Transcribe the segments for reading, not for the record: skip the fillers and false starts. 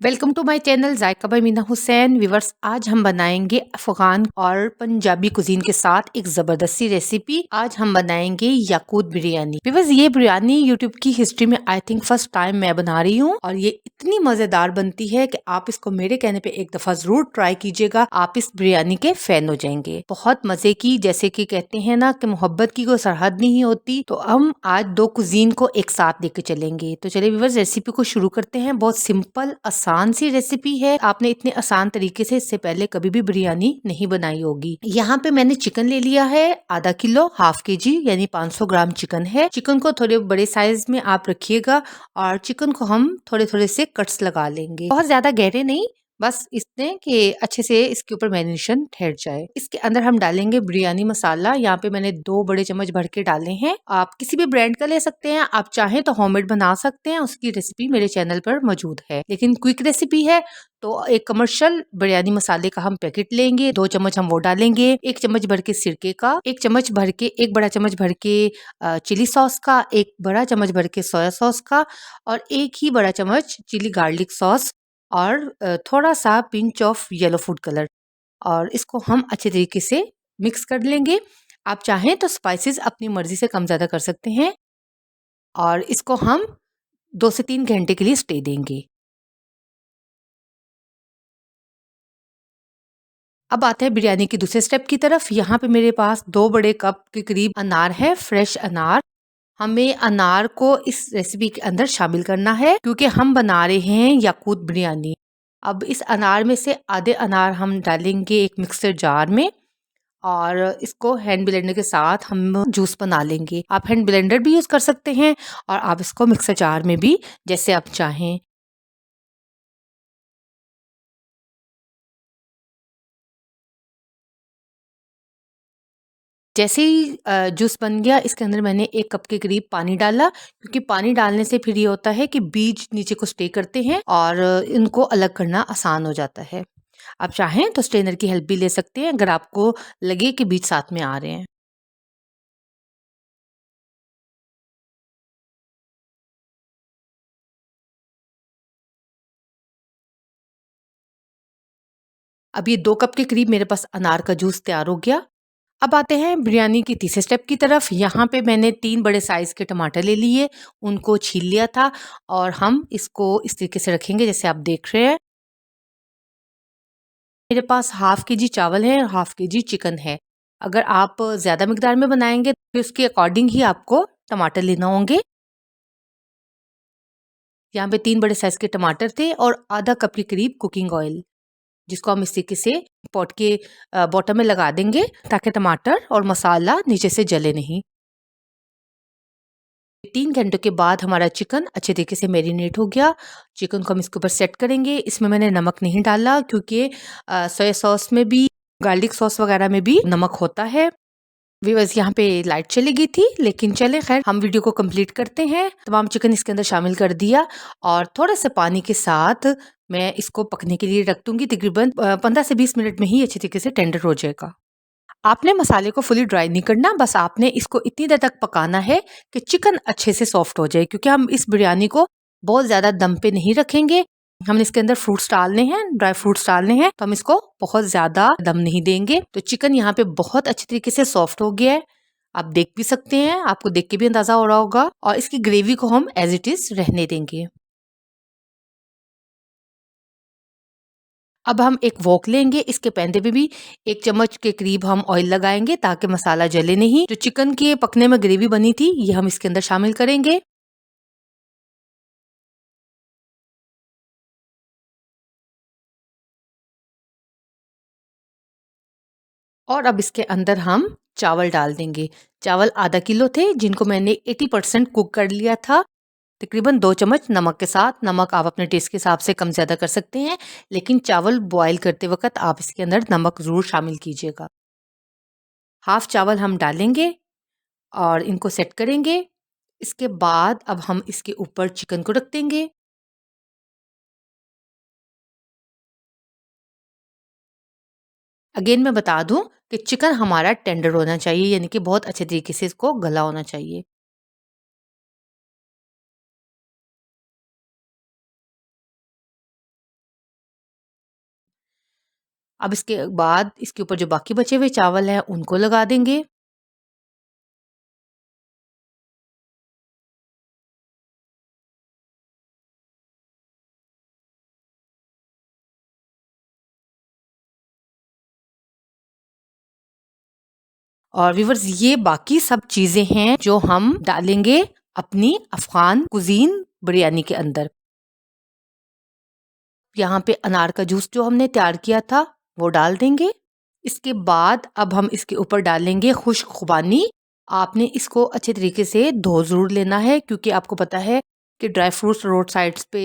Welcome to my channel Zaika by Meena Hussain. Viewers, आज हम बनाएंगे अफगान और पंजाबी कुजीन के साथ एक जबरदस्ती रेसिपी। आज हम बनाएंगे याकूत बिरयानी। व्यूअर्स, ये बिरयानी यूट्यूब की हिस्ट्री में आई थिंक फर्स्ट टाइम मैं बना रही हूँ और ये इतनी मजेदार बनती है कि आप इसको मेरे कहने पे एक दफा जरूर ट्राई कीजिएगा। आप इस बिरयानी के फैन हो जाएंगे। बहुत मजे की, जैसे कि कहते हैं ना कि मोहब्बत की कोई सरहद नहीं होती, तो हम आज दो कुजीन को एक साथ लेके चलेंगे। तो चलिए व्यूअर्स, रेसिपी को शुरू करते हैं। बहुत सिंपल आसान सी रेसिपी है। आपने इतने आसान तरीके से इससे पहले कभी भी बिरयानी नहीं बनाई होगी। यहाँ पे मैंने चिकन ले लिया है आधा किलो, हाफ केजी यानी 500 ग्राम चिकन है। चिकन को थोड़े बड़े साइज में आप रखिएगा और चिकन को हम थोड़े थोड़े से कट्स लगा लेंगे, बहुत ज्यादा गहरे नहीं, बस इसने कि अच्छे से इसके ऊपर मैरिनेशन ठहर जाए। इसके अंदर हम डालेंगे बिरयानी मसाला। यहाँ पे मैंने 2 बड़े चम्मच भर के डाले हैं। आप किसी भी ब्रांड का ले सकते हैं, आप चाहें तो होममेड बना सकते हैं, उसकी रेसिपी मेरे चैनल पर मौजूद है, लेकिन क्विक रेसिपी है तो एक कमर्शियल बिरयानी मसाले का हम पैकेट लेंगे। 2 चम्मच हम वो डालेंगे, 1 चम्मच भर के सिरके का, 1 चम्मच भर के, 1 बड़ा चम्मच भर के चिली सॉस का, 1 बड़ा चम्मच भर के सोया सॉस का और 1 ही बड़ा चम्मच चिली गार्लिक सॉस और थोड़ा सा pinch of yellow food colour, और इसको हम अच्छे तरीके से मिक्स कर लेंगे। आप चाहें तो स्पाइसेस अपनी मर्जी से कम ज़्यादा कर सकते हैं और इसको हम 2 से 3 घंटे के लिए स्टे देंगे। अब आते हैं बिरयानी के दूसरे स्टेप की तरफ। यहाँ पे मेरे पास 2 बड़े कप के करीब अनार है, फ्रेश अनार। हमें अनार को इस रेसिपी के अंदर शामिल करना है क्योंकि हम बना रहे हैं याकूत बिरयानी। अब इस अनार में से आधे अनार हम डालेंगे एक मिक्सर जार में और इसको हैंड ब्लेंडर के साथ हम जूस बना लेंगे। आप हैंड ब्लेंडर भी यूज कर सकते हैं और आप इसको मिक्सर जार में भी, जैसे आप चाहें। जैसे ही जूस बन गया, इसके अंदर मैंने 1 कप के करीब पानी डाला, क्योंकि पानी डालने से फिर ये होता है कि बीज नीचे को स्टे करते हैं और इनको अलग करना आसान हो जाता है। आप चाहें तो स्ट्रेनर की हेल्प भी ले सकते हैं अगर आपको लगे कि बीज साथ में आ रहे हैं। अब ये 2 कप के करीब मेरे पास अनार का जूस तैयार हो गया। अब आते हैं बिरयानी की तीसरे स्टेप की तरफ। यहाँ पे मैंने 3 बड़े साइज़ के टमाटर ले लिए, उनको छील लिया था और हम इसको इस तरीके से रखेंगे जैसे आप देख रहे हैं। मेरे पास हाफ केजी चावल है और हाफ केजी चिकन है। अगर आप ज़्यादा मिकदार में बनाएँगे तो उसके अकॉर्डिंग ही आपको टमाटर लेना होंगे। यहाँ पे 3 बड़े साइज़ के टमाटर थे और आधा कप के करीब कुकिंग ऑयल, जिसको हम इस तरीके से पॉट के बॉटम में लगा देंगे ताकि टमाटर और मसाला नीचे से जले नहीं। 3 घंटों के बाद हमारा चिकन अच्छे तरीके से मैरिनेट हो गया। चिकन को हम इसके ऊपर सेट करेंगे। इसमें मैंने नमक नहीं डाला क्योंकि सोया सॉस में भी, गार्लिक सॉस वगैरह में भी नमक होता है। व्यूअर्स, यहाँ पे लाइट चली गई थी, लेकिन चले खैर, हम वीडियो को कंप्लीट करते हैं। तमाम चिकन इसके अंदर शामिल कर दिया और थोड़े से पानी के साथ मैं इसको पकने के लिए रख दूंगी। तकरीबन 15 से 20 मिनट में ही अच्छे तरीके से टेंडर हो जाएगा। आपने मसाले को फुली ड्राई नहीं करना, बस आपने इसको इतनी देर तक पकाना है कि चिकन अच्छे से सॉफ्ट हो जाए, क्योंकि हम इस बिरयानी को बहुत ज़्यादा दम पे नहीं रखेंगे। हमने इसके अंदर फ्रूट्स डालने हैं, ड्राई फ्रूट्स डालने हैं, तो हम इसको बहुत ज़्यादा दम नहीं देंगे। तो चिकन यहाँ पे बहुत अच्छे तरीके से सॉफ्ट हो गया है। आप देख भी सकते हैं, आपको देख के भी अंदाज़ा हो रहा होगा, और इसकी ग्रेवी को हम एज इट इज़ रहने देंगे। अब हम एक वॉक लेंगे, इसके पैंदे पे भी 1 चम्मच के करीब हम ऑयल लगाएंगे ताकि मसाला जले नहीं। जो चिकन के पकने में ग्रेवी बनी थी, ये हम इसके अंदर शामिल करेंगे। और अब इसके अंदर हम चावल डाल देंगे। चावल आधा किलो थे, जिनको मैंने 80% कुक कर लिया था। तकरीबन 2 चम्मच नमक के साथ। नमक आप अपने टेस्ट के हिसाब से कम ज़्यादा कर सकते हैं, लेकिन चावल बॉयल करते वक़्त आप इसके अंदर नमक ज़रूर शामिल कीजिएगा। हाफ़ चावल हम डालेंगे और इनको सेट करेंगे। इसके बाद अब हम इसके ऊपर चिकन को रख देंगे। अगेन मैं बता दूँ कि चिकन हमारा टेंडर होना चाहिए, यानी कि बहुत अच्छे तरीके से इसको गला होना चाहिए। अब इसके बाद इसके ऊपर जो बाकी बचे हुए चावल हैं उनको लगा देंगे। और व्यूअर्स ये बाकी सब चीज़ें हैं जो हम डालेंगे अपनी अफ़गान कुज़ीन बिरयानी के अंदर। यहाँ पे अनार का जूस जो हमने तैयार किया था वो डाल देंगे। इसके बाद अब हम इसके ऊपर डालेंगे खुश्क खुबानी। आपने इसको अच्छे तरीके से धो ज़रूर लेना है क्योंकि आपको पता है कि ड्राई फ्रूट्स रोड साइड्स पे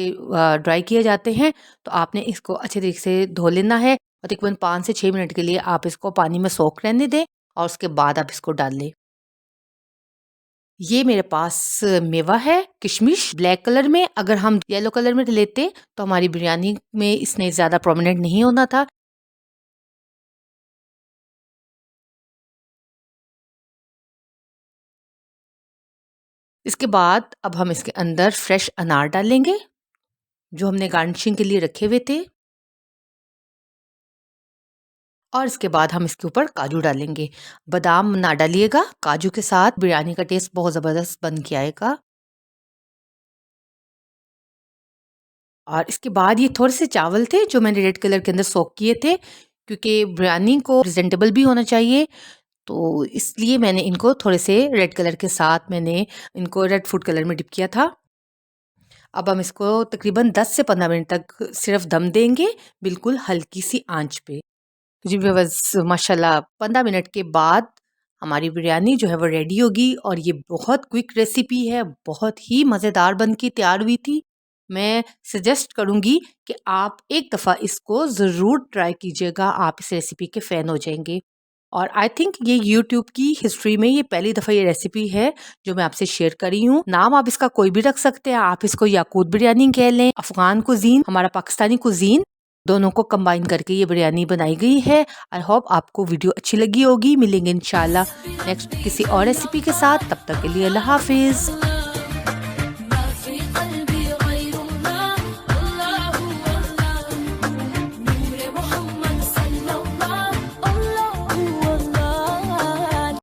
ड्राई किए जाते हैं, तो आपने इसको अच्छे तरीके से धो लेना है और तकरीबन 5 से 6 मिनट के लिए आप इसको पानी में सोख रहने दें और उसके बाद आप इसको डाल लें। ये मेरे पास मेवा है किशमिश ब्लैक कलर में। अगर हम येलो कलर में लेते तो हमारी बिरयानी में इसने ज़्यादा प्रोमिनेंट नहीं होना था। इसके बाद अब हम इसके अंदर फ्रेश अनार डालेंगे जो हमने गार्निशिंग के लिए रखे हुए थे, और इसके बाद हम इसके ऊपर काजू डालेंगे। बादाम ना डालिएगा, काजू के साथ बिरयानी का टेस्ट बहुत ज़बरदस्त बन के आएगा। और इसके बाद ये थोड़े से चावल थे जो मैंने रेड कलर के अंदर सोक किए थे क्योंकि बिरयानी को प्रेजेंटेबल भी होना चाहिए, तो इसलिए मैंने इनको थोड़े से रेड कलर के साथ मैंने इनको रेड फूड कलर में डिप किया था। अब हम इसको तकरीबन 10 से 15 मिनट तक सिर्फ दम देंगे, बिल्कुल हल्की सी आंच पे। जी बस माशाल्लाह 15 मिनट के बाद हमारी बिरयानी जो है वो रेडी होगी और ये बहुत क्विक रेसिपी है, बहुत ही मज़ेदार बन के तैयार हुई थी। मैं सजेस्ट करूँगी कि आप एक दफ़ा इसको ज़रूर ट्राई कीजिएगा, आप इस रेसिपी के फ़ैन हो जाएंगे। और आई थिंक ये यूट्यूब की हिस्ट्री में ये पहली दफ़ा ये रेसिपी है जो मैं आपसे शेयर करी हूँ। नाम आप इसका कोई भी रख सकते हैं, आप इसको याकूत बिरयानी कह लें, अफ़गान कुज़ीन, हमारा पाकिस्तानी कुज़ीन, दोनों को कंबाइन करके ये बिरयानी बनाई गई है। आई होप आपको वीडियो अच्छी लगी होगी। मिलेंगे इंशाल्लाह नेक्स्ट किसी और रेसिपी के साथ, तब तक के लिए अल्लाह हाफिज़।